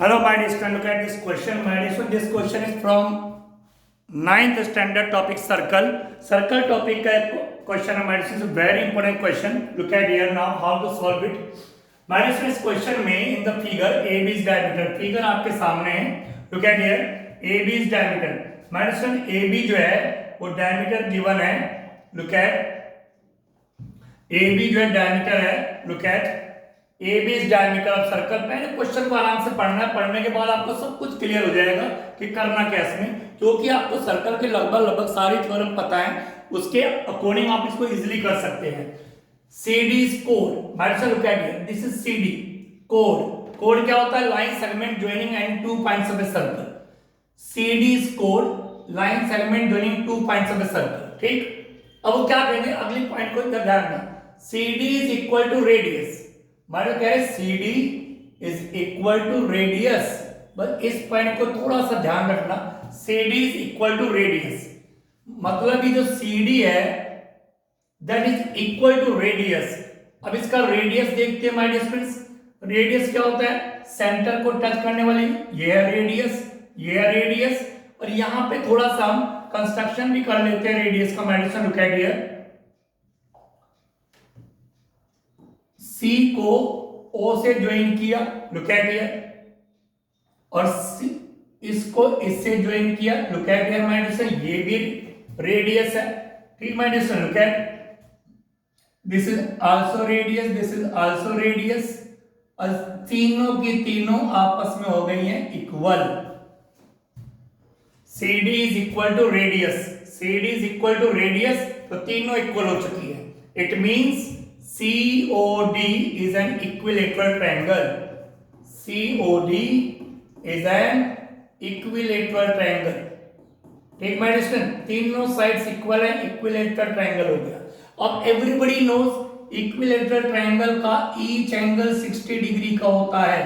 Hello, my dear student. Look at this question. My dear student, this question is from ninth standard topic circle. Circle topic का question है. My dear student, very important question. Look at here now how to solve it. My dear student, इस question में in the figure AB is diameter. Figure आपके सामने है. Look at here. AB is diameter. My dear student, AB जो है वो diameter given है. Look at AB जो है diameter है. Look at AB is diameter of circle. पहले क्वेश्चन को आराम से पढ़ना है. पढ़ने के बाद आपको सब कुछ क्लियर हो जाएगा कि करना क्या है इसमें, क्योंकि आपको सर्कल के लगभग सारी थ्योरम पता है. उसके अकॉर्डिंग आप इसको इजीली कर सकते हैं. CD is code. Minus look at here, this is CD code. Code क्या होता है? Line segment joining and two points of a circle. CD is code, line segment joining two points of a circle. ठीक, अब वो क्या कहेंगे अगली point को ध्यान रखना. CD is equal to radius. हमारे कह रहे CD is equal to radius. बस इस पॉइंट को थोड़ा सा ध्यान रखना. CD is equal to radius मतलब ये जो CD है that is equal to radius. अब इसका रेडियस देखते हैं माय डियर फ्रेंड्स. रेडियस क्या होता है? सेंटर को टच करने वाली ये है रेडियस, ये है रेडियस. और यहां पे थोड़ा सा हम कंस्ट्रक्शन भी कर लेते हैं रेडियस का. My dear look at here, C को O से ज्वाइन किया. Look at here. और इसको इससे ज्वाइन किया. Look at here my dear, ये भी रेडियस है. ठीक my dear, look at this is also radius, this is also radius. और तीनों की तीनों आपस में हो गई हैं equal. CD is equal to radius. CD is equal to radius, तो तीनों इक्वल हो चुकी है. It means COD is an equilateral triangle. COD is an equilateral triangle. ठीक माय डियर, तीनों साइड्स इक्वल है, इक्विलेटरल ट्रायंगल हो गया. अब एवरीबॉडी नोज इक्विलेटरल ट्रायंगल का ईच एंगल 60 डिग्री का होता है.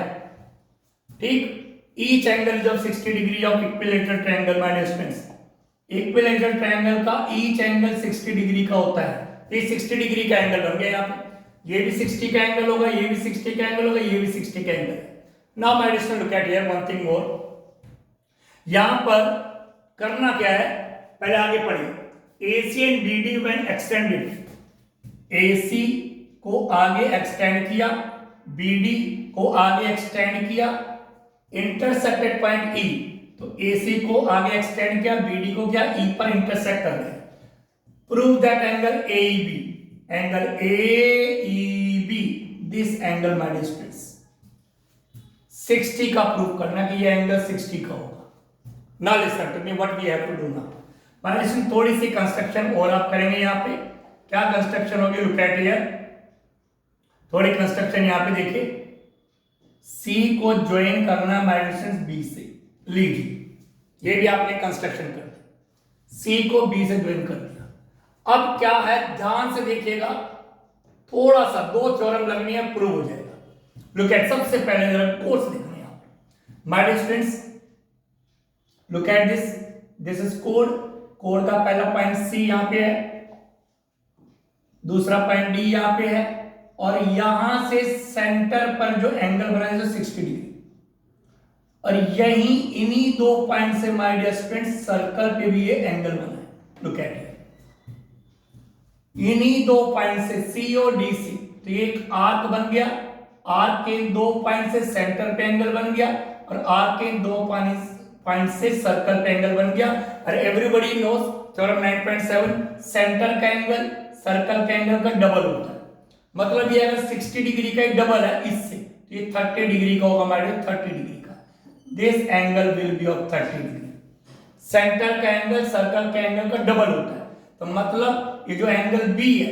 ठीक, ईच एंगल जब 60 degree of equilateral triangle my dear friends, equilateral triangle का ईच एंगल 60 डिग्री का होता है. ये 60 डिग्री का एंगल बन गया. यहाँ पे ये भी 60 का एंगल होगा, ये भी 60 का एंगल होगा, ये भी 60 का एंगल है. Now my dear look at here one thing more. यहां पर करना क्या है, पहले आगे पढ़िए. AC and BD when extended. AC को आगे एक्सटेंड किया, BD को आगे एक्सटेंड किया, इंटरसेक्टेड पॉइंट E. तो AC को आगे एक्सटेंड किया, BD को क्या E पर इंटरसेक्ट कर दिया. Prove that angle AEB. Angle AEB. This angle my dear friends 60 का प्रूव करना कि ये एंगल 60 का होगा. Now listen to me what we have to do now. my dear friends, थोड़ी सी कंस्ट्रक्शन और आप करेंगे. यहाँ पे क्या कंस्ट्रक्शन होगी? Look at here. थोड़ी कंस्ट्रक्शन यहाँ पे देखिए. C को ज्वाइन करना my dear friends B से. लीजिए, ये भी आपने कंस्ट्रक्शन कर दिया. C को B से ज्वाइन कर दिया. अब क्या है, ध्यान से देखिएगा. थोड़ा सा दो थ्योरम लगनी है, प्रूव हो जाएगा. लुक एट, सबसे पहले जरा कोर्स देखना है. My dear students look at this. This is code. Code का पहला पॉइंट C यहां पे है, दूसरा पॉइंट D यहां पे है, और यहां से सेंटर पर जो एंगल बना है 60 डिग्री. और यही इन्हीं दो पॉइंट से माय डियर स्टूडेंट्स सर्कल पे भी ये एंगल बना है. लुक एट इन्हीं दो पॉइंट से C और DC. तो ये एक आर्क बन गया. आर्क के दो पॉइंट से सेंटर पे एंगल बन गया, और आर्क के दो पॉइंट से सर्कल पे एंगल बन गया. और एवरीबॉडी नोज थ्योरम 9.7 सेंटर का एंगल सर्कल के एंगल का डबल होता है. मतलब ये अगर 60 डिग्री का एक डबल है इससे, तो ये 30 डिग्री का होगा हमारे 30 डिग्री का. This angle will be of 30 degree. Centre का एंगल सर्कल के एंगल का डबल होता है. तो मतलब ये जो एंगल B है,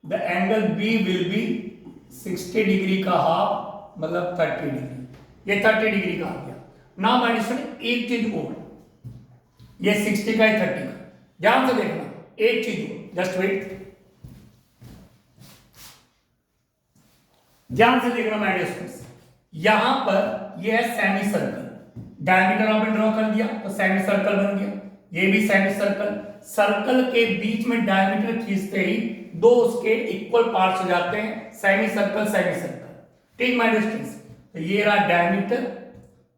the angle B will be 60 degree का हाफ, मतलब 30 डिग्री. ये 30 डिग्री का आ गया. ना माय डियर एक चीज और, ये 60 का है 30 का. ध्यान से देखना एक चीज और, जस्ट वेट, ध्यान से देखना माय डियर फ्रेंड्स. यहां पर ये है सेमी सर्कल. डायमीटर आपने ड्रॉ कर दिया तो सेमी सर्कल बन गया. ये भी सेमी सर्कल. सर्कल के बीच में डायमीटर खींचते ही दो उसके इक्वल पार्ट्स हो जाते हैं, सेमी सर्कल सेमी सर्कल. ठीक माय डियर स्टूडेंट्स, तो ये रहा डायमीटर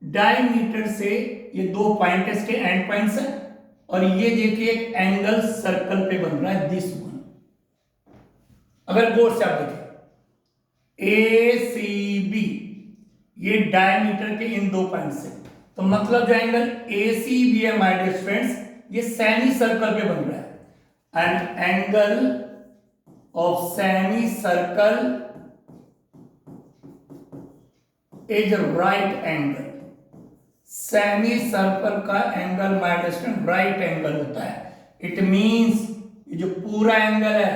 डायमीटर से ये 2 पॉइंट इसके एंड पॉइंट्स है, और ये देखिए एक एंगल सर्कल पे बन रहा है दिस वन। अगर गौर से आप देखें ए सी बी, ये डायमीटर के इन 2 पॉइंट से, तो मतलब जो एंगल ए सी बी है माय डियर स्टूडेंट्स, ये सेमी सर्कल पे बन रहा है। And angle of semi circle is right angle. Semi circle का angle my dear student right angle होता है। इट मींस ये जो पूरा एंगल है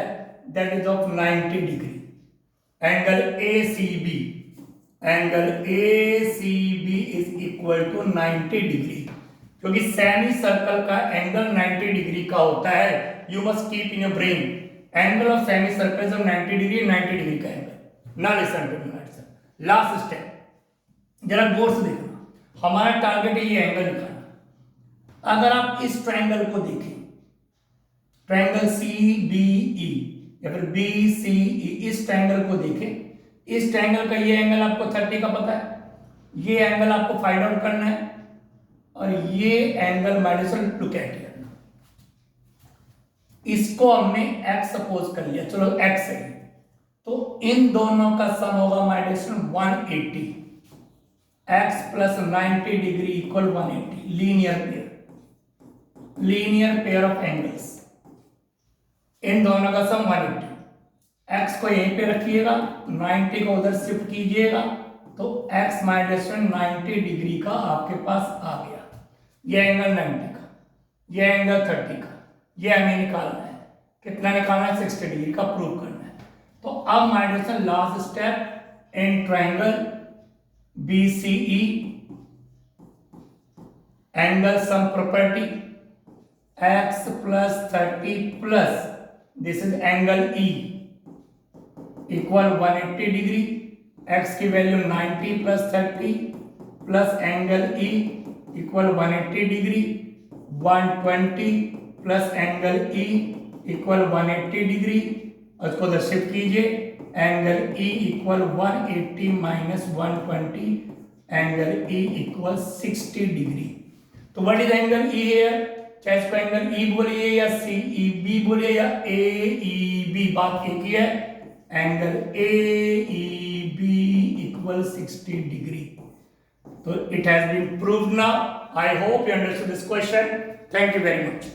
that is of 90 degree. Angle A C B, angle A C B is equal to 90 degree. क्योंकि semi circle का angle 90 degree का होता है। You must keep in your brain angle of semi circle is 90 degree, 90 degree का angle. Now listen to me. Last step जरा गौर से देखना, हमारा टारगेट है ये एंगल निकालना। अगर आप इस ट्रायंगल को देखें, ट्रायंगल सी बी ई या फिर बी सी ई, इस ट्रायंगल को देखें, इस ट्रायंगल का ये एंगल आपको 30 का पता है, ये एंगल आपको फाइंड आउट करना है, और ये एंगल माइनस लुक एट करना। इसको हमने x सपोज कर लिया, चलो x है, तो इन दोनों का सम होगा minus 180। x plus 90 degree equal 180। Linear pair of angles, इन दोनों का सम 180। x को यहीं पे रखिएगा, 90 को उधर शिफ्ट कीजिएगा, तो x माइनस 90 डिग्री का आपके पास आ गया। ये एंगल 90 का, ये एंगल 30 का, ये हमें निकालना है। कितना निकालना है? 60 डिग्री का प्रूव करना है। तो अब minus last step in triangle BCE, angle sum property, x plus 30 plus this is angle E equal 180 degree. x की value 90 plus 30 plus angle E equal 180 degree, 120 plus angle E equal 180 degree, और इसको उधर shift कीजिए, angle E equal 180 minus 120, angle E equal 60 degree. तो what is angle E here? चाहे इसको angle E बोलिए या CEB बोलिए या AEB, बात एक ही है। Angle AEB equal 60 degree. तो it has been proved now. I hope you understood this question. Thank you very much.